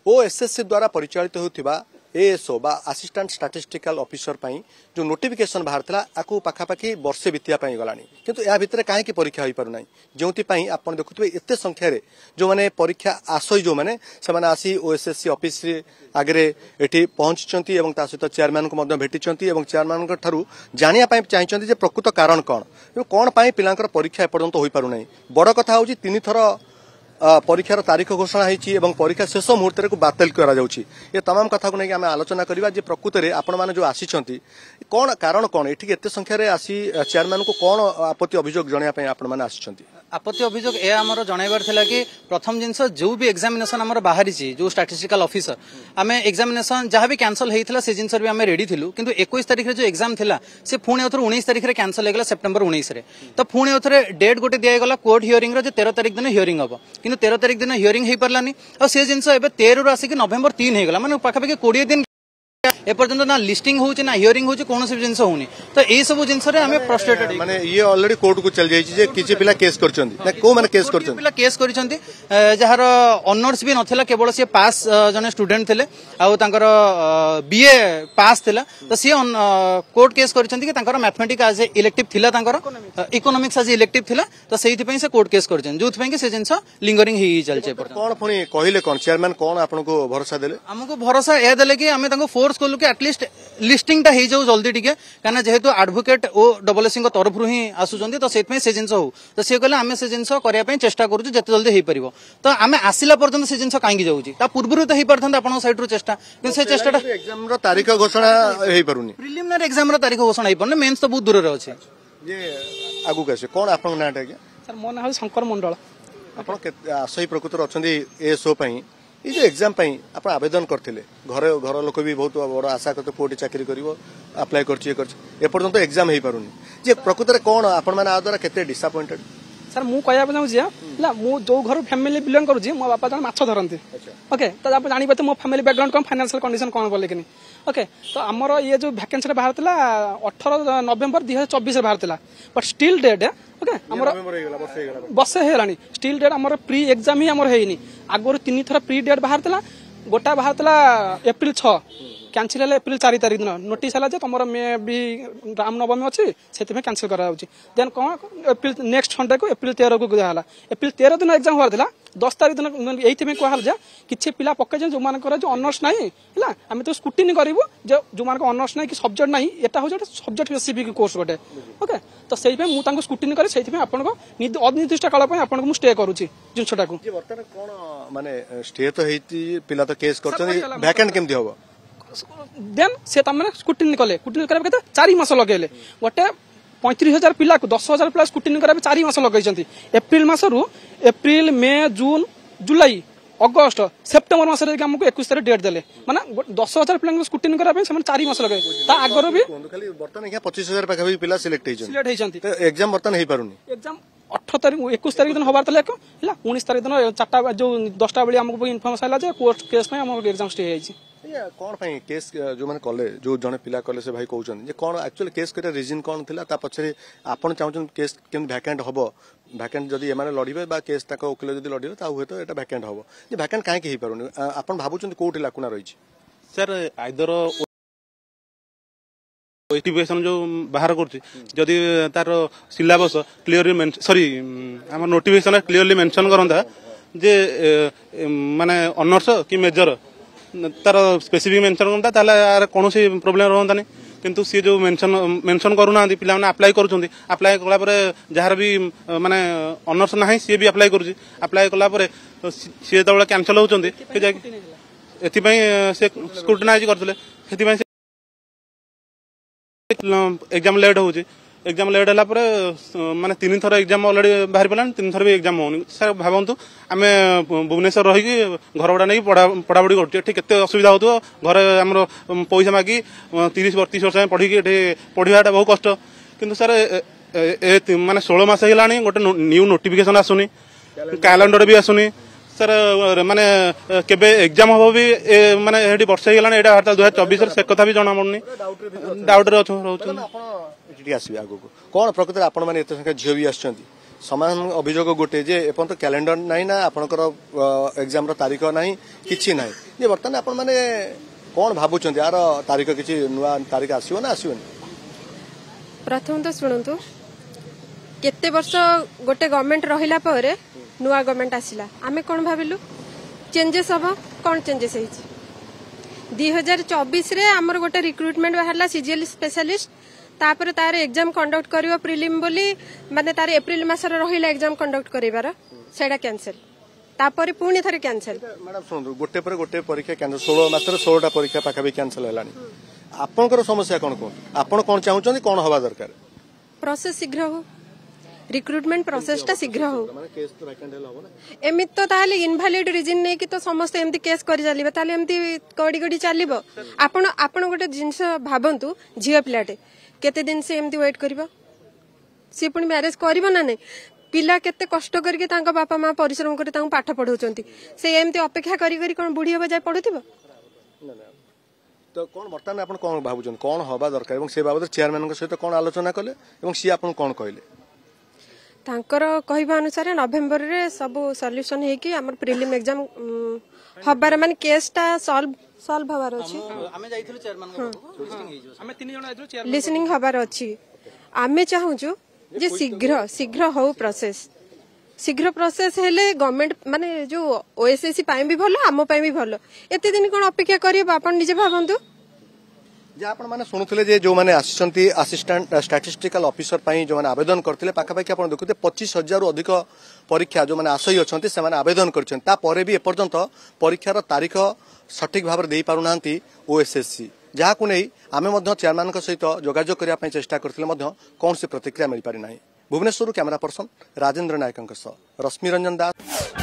OSSC द्वारा परिचालित होता एएसओ बा असिस्टेंट स्टैटिस्टिकल ऑफिसर जो नोटिफिकेशन बाहर था आपको पाखापाखि वर्षे बीतिया गला किंतु या भितर कहीं परीक्षा हो पारना जो आप देखुए एत संख्यार जो मैंने परीक्षा आसई जो मैंने से आसी ओएसएससी ऑफिस आगे ये पहुंची सहित चेयरमैन को भेटी चेयरमैन जानापी चाहिए प्रकृत कारण कौन कौन पिला परीक्षा एपर्यंत हो पारना बड़ कथा हूँ 3 थर परीक्षार तारीख घोषणा होती परीक्षा शेष मुहूर्त को बातिल ये तमाम कथा को लेकिन आम आलोचना करवा प्रकृत में आपण मैंने जो आसी कौन कारण कौन ये एत संख्यार आसी चेयरमैन को कौन आपत्ति अभियोग जनवाई आपण आसी आपत्ति अभियोग यह आमर जनइबार थिला कि प्रथम जिनस जो भी एग्जामिनेशन आमर बाहरी जो स्टैटिस्टिकल ऑफिसर आम एग्जामिनेशन जहाँ भी कैंसल होता से जिनस भी आम रेडी थिलु किंतु 21 तारिख जो एग्जाम थिला से पुणी अथर 19 तारिख रे कैंसल होगला सेप्टेम्बर 19 रे तो पुणी अथर डेट गोटे दिगला कोर्ट हियरिंग रो 13 तारिख दिन हियरिंग हम किंतु 13 तारिख दिन हियरिंग हो पारानी और से जिनस 13 रू आसिक नवेम्बर 3 होगला माने पाखापाखि 20 दिन एपर्यंत ना लिस्टिंग होची ना हियरिंग होची कोनोसी जिंस होनी तो ए सब जिंस रे हमें फ्रस्ट्रेटेड माने ये ऑलरेडी कोर्ट को चल जाई जे किछि पिला केस करचंदी ना को माने केस करचंदी पिला केस करिसंती जहार ऑनर्स भी नथिला केवल से पास जने स्टूडेंट थिले आ तांकर बीए पास थिला तो से कोर्ट केस करिसंती कि तांकर मैथमेटिक्स आज इलेक्टिव थिला तांकर इकोनॉमिक्स आज इलेक्टिव थिला तो सेहि पई से कोर्ट केस करचन जोथ पई कि से जिंस लिंगरिंग ही चलचे कोन फणी कहिले कोन चेयरमैन कोन आपन को भरोसा देले हमको भरोसा ए देले कि हमें तांको फोर्स कोलु कि एटलीस्ट लिस्टिंग टा हो जाऊ जल्दी टिके कारण जेहेतु एडवोकेट ओ डबलएससी तरफ ही आसुचंदी तो सेतमे से जिंस हो तो से कहले आमे से जिंस करिया पई चेष्टा करू जते जल्दी हे परिबो तो आमे आसिला पर्यंत से जिंस कांगी जाउची ता पूर्वरु तो हे परथन आपन साइड रो चेष्टा कि से चेष्टा एग्जाम रो तारीख घोषणा हे परुनी प्रिलिमिनरी एग्जाम रो तारीख घोषणा हे परने मेंस तो बहुत दूर रे अछि ये आगु कैसे कोन आपन नाटा के सर मो ना शंकर मंडल आपन आसई प्रकृतर अछंदी एएसओ पई ये जो एग्जाम पई आप आवेदन करते घर लोक भी बहुत बड़ आशा करते पुटी चाकरी कर अप्लाई करपर्यंत एग्जाम हो पारुनी जे प्रकृत में कौन आपण मैंने द्वारा केते डिसअपॉइंटेड सर मु कहया चाहूँ मु जो घर फैमिली बिलोंग करुँची मो बापा जन माछ धरती ओके तो आप जानी मो फैमिली बैकग्राउंड कौन फाइनेंशियल कंडीशन कौन बोले कि ओके तो आमर ये जो वैकेंसी बाहर 18 नवेम्बर 2024 बाहर था बट स्टिल डेट ओके बस है स्टिल डेट आमर प्री एग्जाम ही आमर है आगुरी 3 थर प्री डेट बाहर था गोटा बाहर एप्रिल 6 कैंसिल है एप्रिल 4 तारिख दिन नोटिस है तुम मे भी रामनवमी अच्छी से कैंसिल कराऊन कौन एप्रिल नेक्स्ट संडे को एप्रिल 13 को दिखाला एप्रिल 13 दिन एग्जाम हुआ था 10 तारिख दिन ये कहला किसी पिला पकड़ जो जो ऑनर्स नहीं है आम तो स्क्रूटिनी करूँ जो ऑनर्स नहीं कि सब्जेक्ट नहीं यहाँ हूँ सब्जेक्ट स्पेसिफिक कोर्स गोटे ओके तो से मुझे स्क्रूटिनी कर अनिर्दिष्ट काल आपको स्टे करुँची जिनटा को माने स्टे तो पिला तो केस वैकेंट केमती हम देन से स्क्रूटिनी कले स्क्रूटिनी करा 4 मास लगे गोटे 35,000 पिला को 10,000 पिला स्क्रूटिनी करा 4 मास लगे एप्रिल मसरू एप्रिल मे जून जुलाई अगस्ट सेप्टेम्बर मस आमको 21 तारिख डेट देले माने 10,000 पिला स्क्रूटिनी करा 4 मास लगे आगर भी बर्तमान 25,000 पाखा पिला सिलेक्ट एग्जाम बर्तमान हो पारुनी एग्जाम 18 तारिख 21 तारिख दिन हबार था 19 तारिख दिन 4टा जो 10टा बेले आमको इनफॉर्मेशन है कोर्ट केस एग्जाम स्टे है कौन केस जो मैंने कले जो जड़े पिला कले से भाई कहते कौन एक्चुअली केस कर रीजन कौन था पछरे आपन चाहूँ केस केम वैकेंट हम वैकेंट जदि एमाने लड़े केस वकिल जब लड़े हुए तो यहाँ वैकेंट हम वैकेंट कहीं हो पारुनी आप भावुं कौटी लाकुना रही सर आइदर नोटिफिकेशन जो बाहर करदी तार सिलेबस क्लीयरली सॉरी आम नोटिफिकेशन क्लीयरली मेंशन करता जे माने ऑनर्स कि मेजर तार स्पेसिफिक मेंशन करता ताले कौन प्रोब्लेम रहता नहीं किंतु सी जो मेंशन करूना पिला माने अप्लाई करूछंती अप्लाई कला परे जहार भी माने ऑनर्स नाही सी भी अप्लाई करूची अप्लाई कला परे सी तबला कैंसिल होचंती कि जाय एथि पई से स्क्रूटिनाइज करथले एथि पई एग्जाम लेट हो एग्जाम लेट है माने 3 थर एग्जाम ऑलरेडी बाहर पड़ा 3 थर भी एग्जाम होनी सर भावतु आम भुवनेश्वर रही घर भड़ा नहीं पढ़ापढ़ी कर असुविधा हो घर आम पैसा मागी 30-32 वर्ष पढ़ी पढ़ाटा बहुत कष्ट किंतु सर माने 16 मास है गोटे न्यू नोटिफिकेशन आसुनी कैलेंडर भी आसुनी सर माने केबे एग्जाम हम भी माने हेडी वर्ष हो गलानी एटा 2024 से कथा भी जना पड़नी डाउट रे आगो कौन प्रकृत आपण मैंने एत संख्या झील भी आसुँच समान अभियोग गोटे जे एपर्यंत कैलेंडर नहीं ना आपनकर एग्जाम रो तारीख नहीं किछि नहीं जे बर्तमान आपण माने कोन भाबुचंती यार तारीख किछि नुवा तारीख आसीबो ना आसीबोनी प्रथम तो शुणु केते वर्ष गोटे गवर्नमेंट रहिला परे नुआ गवर्नमेंट आसिला आमे कोन भाबिलु चेंजेस हबो कोन चेंजेस हेछि 2024 रे हमर गोटे रिक्रुटमेंट बाहरला सीजीएल स्पेशलिस्ट तापर तार एग्जाम कंडक्ट करिवो प्रिलिम बोली माने तार एप्रिल मासर रहिला एग्जाम कंडक्ट करिवार सेडा कैंसिल तापर पुणी थरे कैंसिल मैडम सुन गोटे पर गोटे परीक्षा कैंसिल 16 मासर 16टा परीक्षा पाखा भी कैंसिल हेलानी आपनकर समस्या कोन कोन आपण कोन चाहुचंदी कोन होबा दरकार प्रोसेस शीघ्र हो रिक्रुटमेंट प्रोसेस टा शीघ्र हो माने केस तो वैकेंट हेला हो ना एमित तो ताले इनवैलिड रीजन नै कि तो समस्त एमती केस करि जालिबे ताले एमती कडी कडी चालिबो आपण गोटे जिंस भाबंतु झिया पिलाटे केते दिन से एमती वेट करबो से पुणी मैरिज करबो ना नै पिला केते कष्ट करके तांका बापा मां परिश्रम करे तांका पाठ पढौचंती से एमती अपेक्षा करी करी कोन बुढी होबा जाय पढुथिबो तो कौन बर्तमान आप कौन भावुन कौन हवा दरकार एवं से बाबद चेयरमैन सहित कौन आलोचना कले एवं सी आपन कौन कहले तांकर कहबा अनुसार नवेम्बर रे सब सॉल्यूशन हे कि हमर प्रीलिम एग्जाम हबार माने केसटा सॉल्व हबार अछि आमे जाइथिलु चेयरमैन को लिस्टिंग हे जो आमे 3 जण आइथु चेयरमैन लिसनिंग हबार अछि आमे चाहूजु जे शीघ्र हो प्रोसेस शीघ्र प्रोसेस हेले गवर्नमेंट माने जो ओएसएससी पाए भी भलो आम पाए भी भलो एते दिन कोन अपेक्षा करियो आपण निजे भाबंतु जे आपण माने सुनुथिले जे जो माने आसिसंती असिस्टेंट स्टैटिस्टिकल ऑफिसर पई जो माने आवेदन करथिले पाखापाखि आपण देखुते 25,000 अधिक परीक्षा जो माने आशय अछंती से माने आवेदन करछन ता परे भी एपर्यंत परीक्षार तारीख सठिक भाबरे देई पारुनांती ओएसएससी जहा को नै आमे मध्य चेयरमैन सहित जोगाजोग करिया पई चेष्टा करथिले मध्य कौन से प्रतिक्रिया मिल पारि नाही भुवनेश्वर कैमरा पर्सन राजेंद्र नायकंक रश्मि रंजन दास।